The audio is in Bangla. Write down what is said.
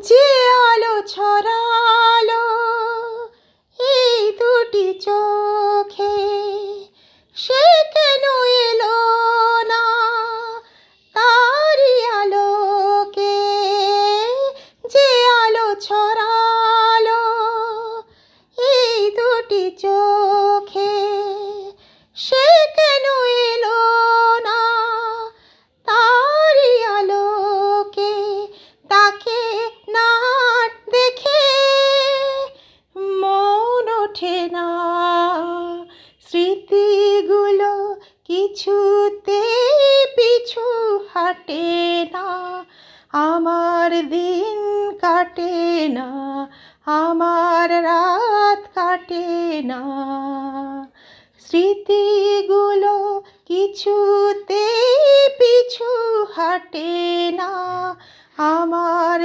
যে আলো ছড়ালো এই দুটি চোখে, সে কেন এলো না তারি আলোকে? যে আলো ছড়ালো এই দুটি চোখে, সে কেন এলো না তারি আলোকে? তাকে না দেখে মন ওঠে না, স্মৃতিগুলো কিছুতে পিছু হাঁটে না। আমার দিন কাটে না, আমার রাত কাটে না, স্মৃতিগুলো কিছুতে পিছু হাঁটে না। আমার